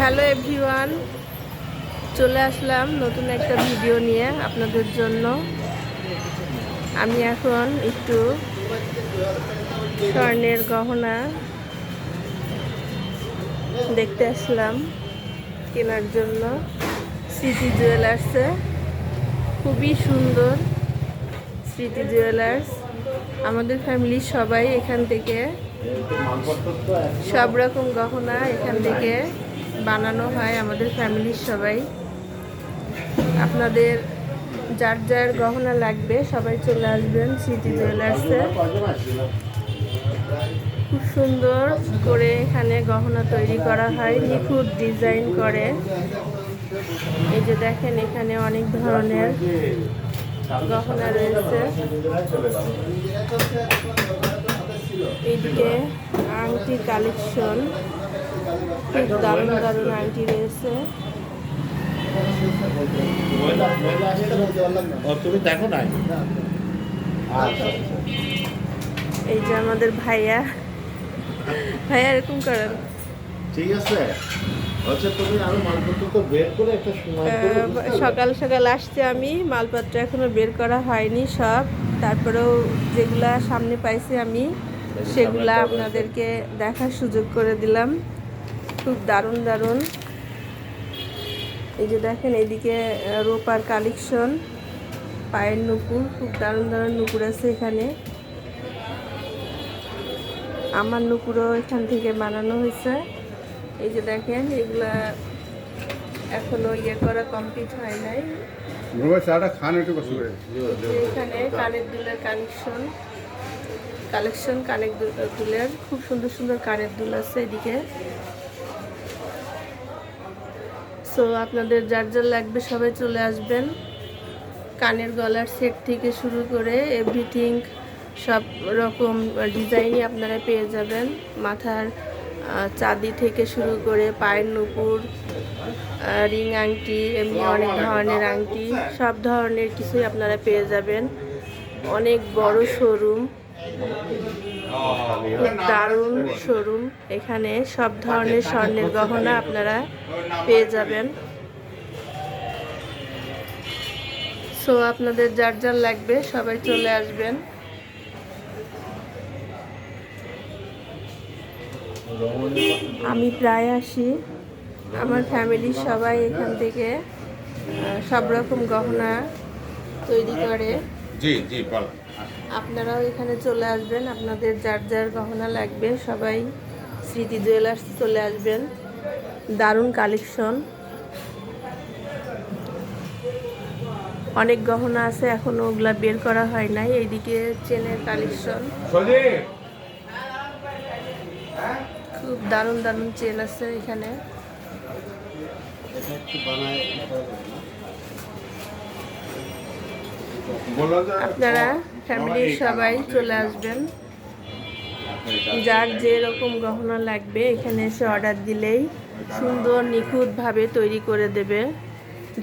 Hello everyone, চলে আসলাম নতুন একটা ভিডিও নিয়ে আপনাদের জন্য। আমি এখন একটু স্বর্ণের গহনা দেখতে আসলাম কেনার জন্য। স্মৃতি জুয়েলার্সে খুবই সুন্দর। স্মৃতি জুয়েলার্স আমাদের ফ্যামিলির সবাই এখান থেকে সব রকম গহনা এখান থেকে বানানো হয়। আমাদের ফ্যামিলির সবাই, আপনাদের যার যার গহনা লাগবে সবাই চলে আসবেন স্মৃতি জুয়েলার্সে। খুব সুন্দর করে এখানে গহনা তৈরি করা হয়, নিখুঁত ডিজাইন করে। এই যে দেখেন, এখানে অনেক ধরনের গহনা রয়েছে। এইদিকে আংটি কালেকশন, খুব দারুণ দারুণ আংটি রয়েছে। এই যে আমাদের ভাইয়া এরকম করেন। ঠিক আছে, সকাল সকাল আসছে, আমি মালপত্র এখনো বের করা হয়নি সব। তারপরেও যেগুলা সামনে পাইছি আমি সেগুলা আপনাদেরকে দেখার সুযোগ করে দিলাম। খুব দারুণ দারুণ। এই যে দেখেন, এদিকে রূপার কালেকশন, পায়ের নুপুর, খুব দারুণ দারুণ নুপুর আছে এখানে। আমার নুপুরও এখান থেকে বানানো হয়েছে। এই যে দেখেন, এগুলা এখনো করা কমপ্লিট হয় নাই। এখানে কানের দুলের কালেকশন, কানের দুলের খুব সুন্দর সুন্দর কানের দুল আছে এদিকে। সো আপনাদের যার যার লাগবে সবাই চলে আসবেন। কানের গলার সেট থেকে শুরু করে এভরিথিং, সব রকম ডিজাইনই আপনারা পেয়ে যাবেন। মাথার চাঁদি থেকে শুরু করে পায়ের নুপুর, রিং আংটি, এমনি অনেক ধরনের আংটি, সব ধরনের কিছুই আপনারা পেয়ে যাবেন। অনেক বড় শোরুম, খুব দারুণ শোরুম। এখানে সব ধরনের স্বর্ণের গহনা আপনারা পেয়ে যাবেন। সো আপনাদের যার যার লাগবে সবাই চলে আসবেন। আমি প্রায় আসি, আমার ফ্যামিলির সবাই এখান থেকে সব রকম গহনা তৈরি করে। আপনারাও এখানে চলে আসবেন, আপনাদের যার যার গহনা লাগবে সবাই স্মৃতি জুয়েলার্স চলে আসবেন। দারুণ কালেকশন, অনেক গহনা আছে এখনো, ওগুলা বের করা হয় নাই। এইদিকে চেনের কালেকশন, খুব দারুণ দারুণ চেন আছে এখানে। আপনারা ফ্যামিলির সবাই চলে আসবেন, যার যে রকম গহনা লাগবে এখানে এসে অর্ডার দিলেই সুন্দর নিখুঁতভাবে তৈরি করে দেবে।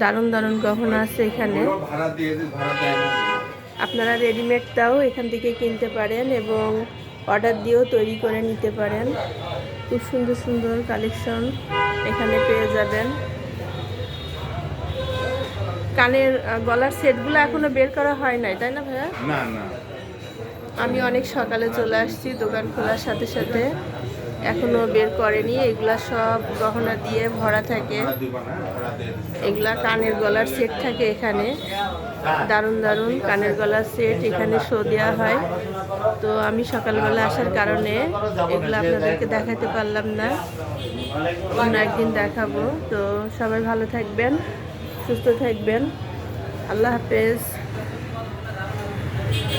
দারুণ দারুণ গহনা আছে এখানে। আপনারা রেডিমেডটাও এখান থেকে কিনতে পারেন এবং অর্ডার দিয়েও তৈরি করে নিতে পারেন। খুব সুন্দর সুন্দর কালেকশন এখানে পেয়ে যাবেন। কানের গলার সেটগুলো এখনো বের করা হয় নাই, তাই না ভাইয়া? না না, আমি অনেক সকালে চলে আসছি, দোকান খোলার সাথে সাথে এখনো বের করেনি। এগুলা সব গহনা দিয়ে ভরা থাকে। এগুলা কানের গলার সেট থাকে এখানে, দারুণ দারুণ কানের গলার সেট এখানে শো দেওয়া হয়। তো আমি সকালবেলা আসার কারণে এগুলো আপনাদেরকে দেখাতে পারলাম না, অন্য একদিন দেখাবো। তো সবাই ভালো থাকবেন, সুস্থ থাকবেন, আল্লাহ হাফেজ।